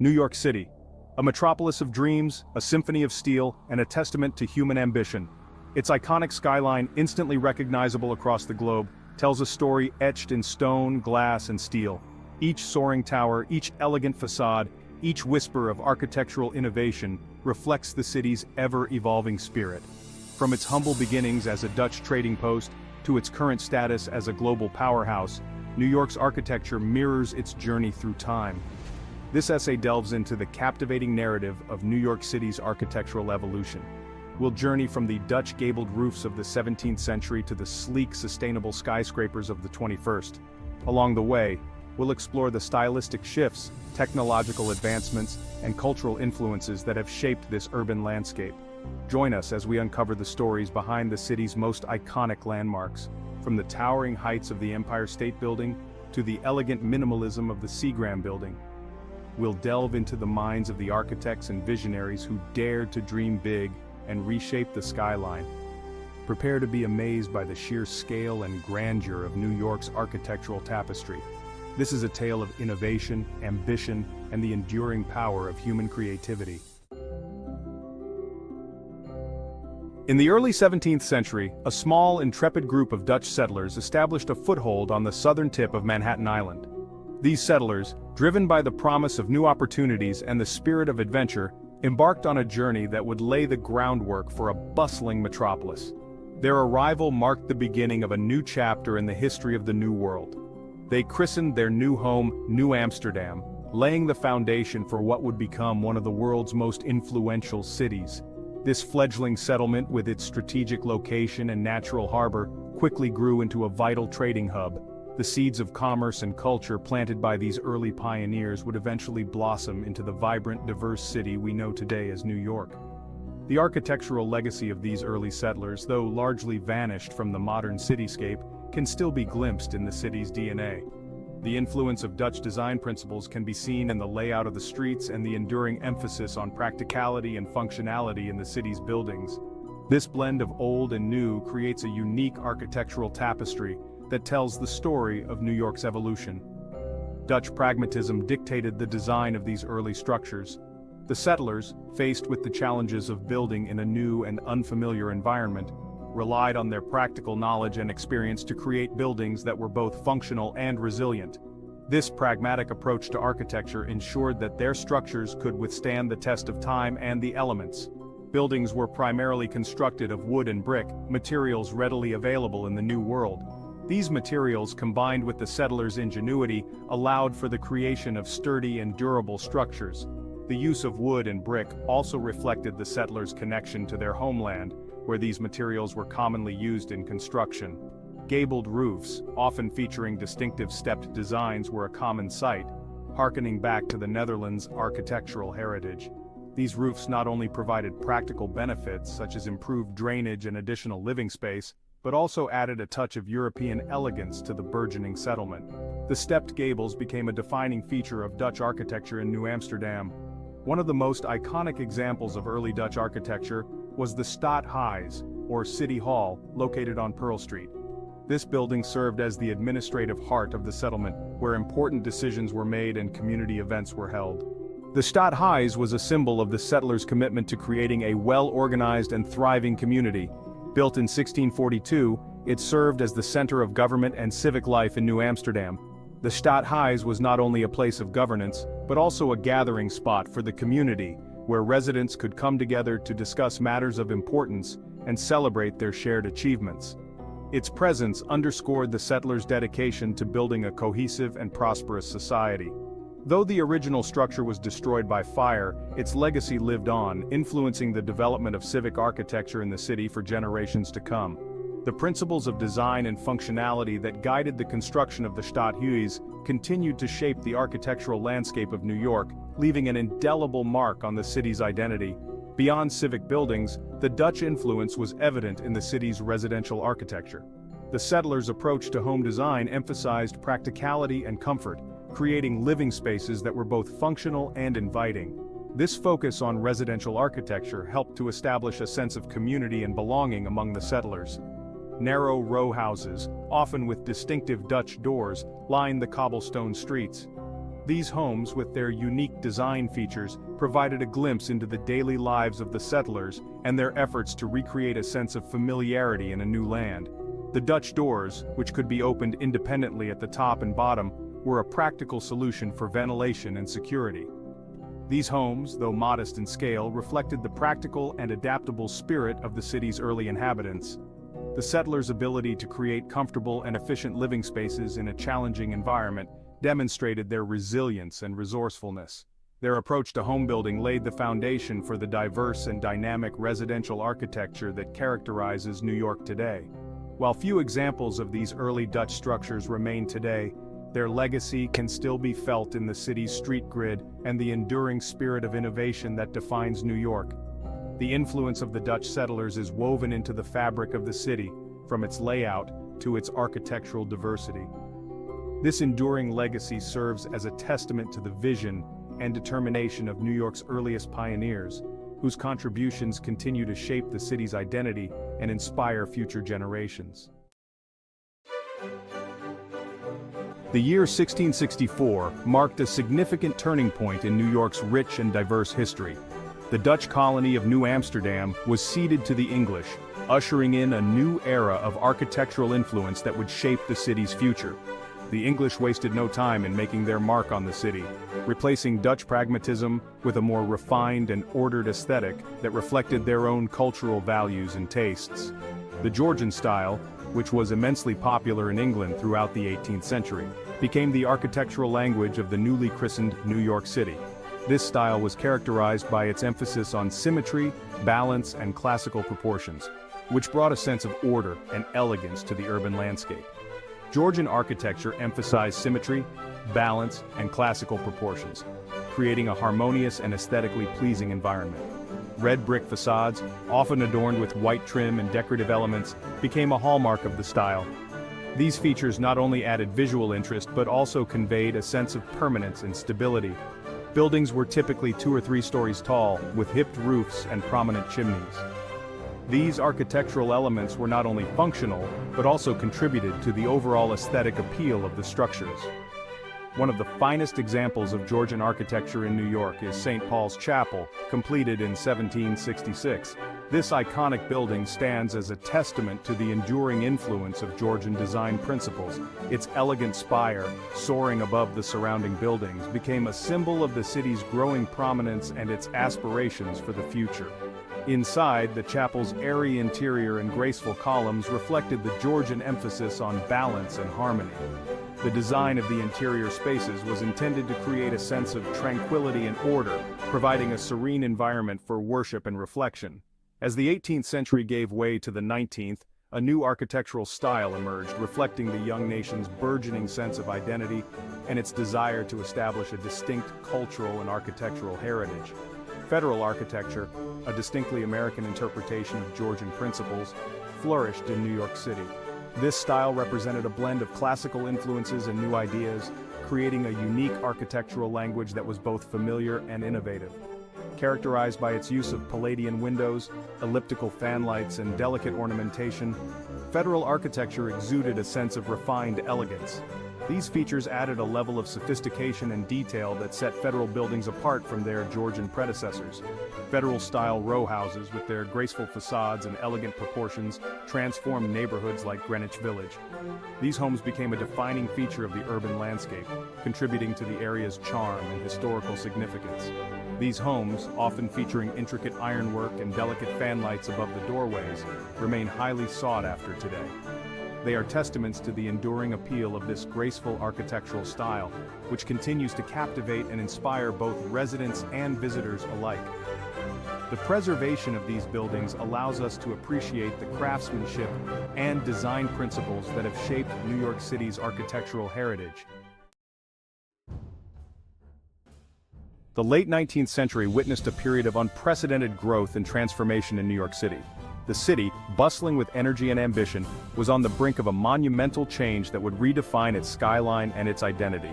New York City. A metropolis of dreams, a symphony of steel, and a testament to human ambition. Its iconic skyline, instantly recognizable across the globe, tells a story etched in stone, glass, and steel. Each soaring tower, each elegant facade, each whisper of architectural innovation reflects the city's ever-evolving spirit. From its humble beginnings as a Dutch trading post to its current status as a global powerhouse, New York's architecture mirrors its journey through time. This essay delves into the captivating narrative of New York City's architectural evolution. We'll journey from the Dutch gabled roofs of the 17th century to the sleek, sustainable skyscrapers of the 21st. Along the way, we'll explore the stylistic shifts, technological advancements, and cultural influences that have shaped this urban landscape. Join us as we uncover the stories behind the city's most iconic landmarks, from the towering heights of the Empire State Building to the elegant minimalism of the Seagram Building. We'll delve into the minds of the architects and visionaries who dared to dream big and reshape the skyline. Prepare to be amazed by the sheer scale and grandeur of New York's architectural tapestry. This is a tale of innovation, ambition, and the enduring power of human creativity. In the early 17th century, a small, intrepid group of Dutch settlers established a foothold on the southern tip of Manhattan Island. These settlers, driven by the promise of new opportunities and the spirit of adventure, embarked on a journey that would lay the groundwork for a bustling metropolis. Their arrival marked the beginning of a new chapter in the history of the New World. They christened their new home New Amsterdam, laying the foundation for what would become one of the world's most influential cities. This fledgling settlement, with its strategic location and natural harbor, quickly grew into a vital trading hub. The seeds of commerce and culture planted by these early pioneers would eventually blossom into the vibrant, diverse city we know today as New York. The architectural legacy of these early settlers, though largely vanished from the modern cityscape, can still be glimpsed in the city's DNA. The influence of Dutch design principles can be seen in the layout of the streets and the enduring emphasis on practicality and functionality in the city's buildings. This blend of old and new creates a unique architectural tapestry that tells the story of New York's evolution. Dutch pragmatism dictated the design of these early structures. The settlers, faced with the challenges of building in a new and unfamiliar environment, relied on their practical knowledge and experience to create buildings that were both functional and resilient. This pragmatic approach to architecture ensured that their structures could withstand the test of time and the elements. Buildings were primarily constructed of wood and brick, materials readily available in the New World. These materials, combined with the settlers' ingenuity, allowed for the creation of sturdy and durable structures. The use of wood and brick also reflected the settlers' connection to their homeland, where these materials were commonly used in construction. Gabled roofs, often featuring distinctive stepped designs, were a common sight, harkening back to the Netherlands' architectural heritage. These roofs not only provided practical benefits such as improved drainage and additional living space, but also added a touch of European elegance to the burgeoning settlement. The stepped gables became a defining feature of Dutch architecture in New Amsterdam. One of the most iconic examples of early Dutch architecture was the Stadhuis, or City Hall, located on Pearl Street. This building served as the administrative heart of the settlement, where important decisions were made and community events were held. The Stadhuis was a symbol of the settlers' commitment to creating a well-organized and thriving community. Built in 1642, it served as the center of government and civic life in New Amsterdam. The Stadhuis was not only a place of governance, but also a gathering spot for the community, where residents could come together to discuss matters of importance and celebrate their shared achievements. Its presence underscored the settlers' dedication to building a cohesive and prosperous society. Though the original structure was destroyed by fire, its legacy lived on, influencing the development of civic architecture in the city for generations to come. The principles of design and functionality that guided the construction of the Stadhuis continued to shape the architectural landscape of New York, leaving an indelible mark on the city's identity. Beyond civic buildings, the Dutch influence was evident in the city's residential architecture. The settlers' approach to home design emphasized practicality and comfort, creating living spaces that were both functional and inviting. This focus on residential architecture helped to establish a sense of community and belonging among the settlers. Narrow row houses, often with distinctive Dutch doors, line the cobblestone streets. These homes, with their unique design features, provided a glimpse into the daily lives of the settlers and their efforts to recreate a sense of familiarity in a new land. The Dutch doors, which could be opened independently at the top and bottom, were a practical solution for ventilation and security. These homes, though modest in scale, reflected the practical and adaptable spirit of the city's early inhabitants. The settlers' ability to create comfortable and efficient living spaces in a challenging environment demonstrated their resilience and resourcefulness. Their approach to home building laid the foundation for the diverse and dynamic residential architecture that characterizes New York today. While few examples of these early Dutch structures remain today, their legacy can still be felt in the city's street grid and the enduring spirit of innovation that defines New York. The influence of the Dutch settlers is woven into the fabric of the city, from its layout to its architectural diversity. This enduring legacy serves as a testament to the vision and determination of New York's earliest pioneers, whose contributions continue to shape the city's identity and inspire future generations. The year 1664 marked a significant turning point in New York's rich and diverse history. The Dutch colony of New Amsterdam was ceded to the English, ushering in a new era of architectural influence that would shape the city's future. The English wasted no time in making their mark on the city, replacing Dutch pragmatism with a more refined and ordered aesthetic that reflected their own cultural values and tastes. The Georgian style, which was immensely popular in England throughout the 18th century, became the architectural language of the newly christened New York City. This style was characterized by its emphasis on symmetry, balance, and classical proportions, which brought a sense of order and elegance to the urban landscape. Georgian architecture emphasized symmetry, balance, and classical proportions, creating a harmonious and aesthetically pleasing environment. Red brick facades, often adorned with white trim and decorative elements, became a hallmark of the style. These features not only added visual interest but also conveyed a sense of permanence and stability. Buildings were typically 2 or 3 stories tall, with hipped roofs and prominent chimneys. These architectural elements were not only functional, but also contributed to the overall aesthetic appeal of the structures. One of the finest examples of Georgian architecture in New York is St. Paul's Chapel, completed in 1766. This iconic building stands as a testament to the enduring influence of Georgian design principles. Its elegant spire, soaring above the surrounding buildings, became a symbol of the city's growing prominence and its aspirations for the future. Inside, the chapel's airy interior and graceful columns reflected the Georgian emphasis on balance and harmony. The design of the interior spaces was intended to create a sense of tranquility and order, providing a serene environment for worship and reflection. As the 18th century gave way to the 19th, a new architectural style emerged, reflecting the young nation's burgeoning sense of identity and its desire to establish a distinct cultural and architectural heritage. Federal architecture, a distinctly American interpretation of Georgian principles, flourished in New York City. This style represented a blend of classical influences and new ideas, creating a unique architectural language that was both familiar and innovative. Characterized by its use of Palladian windows, elliptical fanlights, and delicate ornamentation, Federal architecture exuded a sense of refined elegance. These features added a level of sophistication and detail that set Federal buildings apart from their Georgian predecessors. Federal-style row houses, with their graceful facades and elegant proportions, transformed neighborhoods like Greenwich Village. These homes became a defining feature of the urban landscape, contributing to the area's charm and historical significance. These homes, often featuring intricate ironwork and delicate fanlights above the doorways, remain highly sought after today. They are testaments to the enduring appeal of this graceful architectural style, which continues to captivate and inspire both residents and visitors alike. The preservation of these buildings allows us to appreciate the craftsmanship and design principles that have shaped New York City's architectural heritage. The late 19th century witnessed a period of unprecedented growth and transformation in New York City. The city, bustling with energy and ambition, was on the brink of a monumental change that would redefine its skyline and its identity.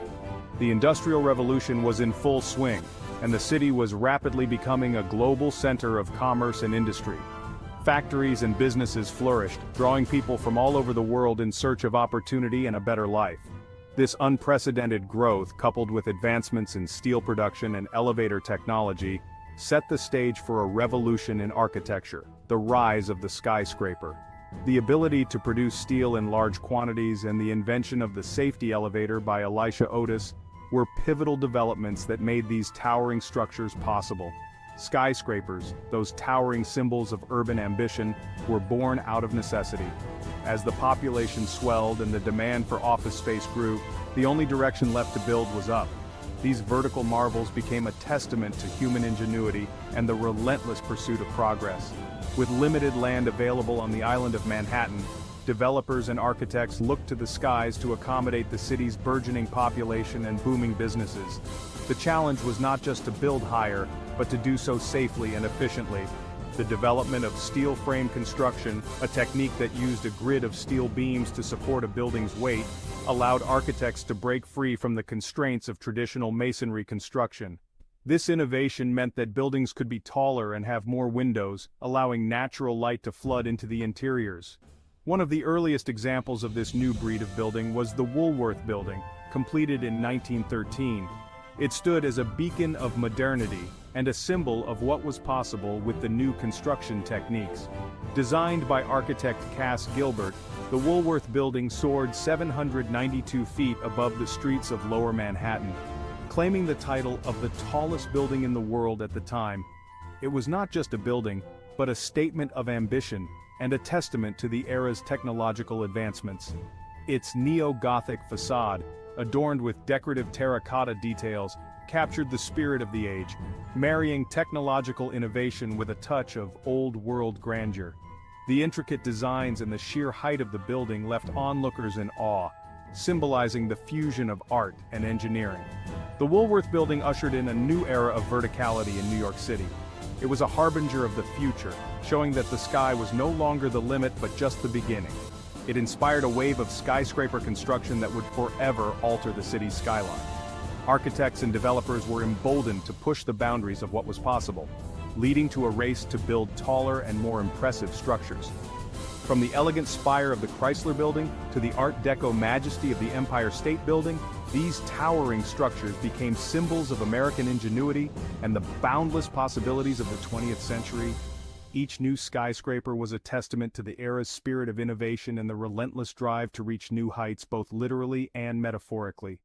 The Industrial Revolution was in full swing, and the city was rapidly becoming a global center of commerce and industry. Factories and businesses flourished, drawing people from all over the world in search of opportunity and a better life. This unprecedented growth, coupled with advancements in steel production and elevator technology, set the stage for a revolution in architecture, the rise of the skyscraper. The ability to produce steel in large quantities and the invention of the safety elevator by Elisha Otis were pivotal developments that made these towering structures possible. Skyscrapers, those towering symbols of urban ambition, were born out of necessity. As the population swelled and the demand for office space grew, the only direction left to build was up. These vertical marvels became a testament to human ingenuity and the relentless pursuit of progress. With limited land available on the island of Manhattan, developers and architects looked to the skies to accommodate the city's burgeoning population and booming businesses. The challenge was not just to build higher, but to do so safely and efficiently. The development of steel frame construction, a technique that used a grid of steel beams to support a building's weight, allowed architects to break free from the constraints of traditional masonry construction. This innovation meant that buildings could be taller and have more windows, allowing natural light to flood into the interiors. One of the earliest examples of this new breed of building was the Woolworth Building, completed in 1913. It stood as a beacon of modernity and a symbol of what was possible with the new construction techniques. Designed by architect Cass Gilbert, the Woolworth Building soared 792 feet above the streets of Lower Manhattan, claiming the title of the tallest building in the world at the time. It was not just a building, but a statement of ambition and a testament to the era's technological advancements. Its neo-Gothic facade, adorned with decorative terracotta details, captured the spirit of the age, marrying technological innovation with a touch of old-world grandeur. The intricate designs and the sheer height of the building left onlookers in awe, symbolizing the fusion of art and engineering. The Woolworth Building ushered in a new era of verticality in New York City. It was a harbinger of the future, showing that the sky was no longer the limit but just the beginning. It inspired a wave of skyscraper construction that would forever alter the city's skyline. Architects and developers were emboldened to push the boundaries of what was possible, leading to a race to build taller and more impressive structures. From the elegant spire of the Chrysler Building to the Art Deco majesty of the Empire State Building, these towering structures became symbols of American ingenuity and the boundless possibilities of the 20th century. Each new skyscraper was a testament to the era's spirit of innovation and the relentless drive to reach new heights both literally and metaphorically.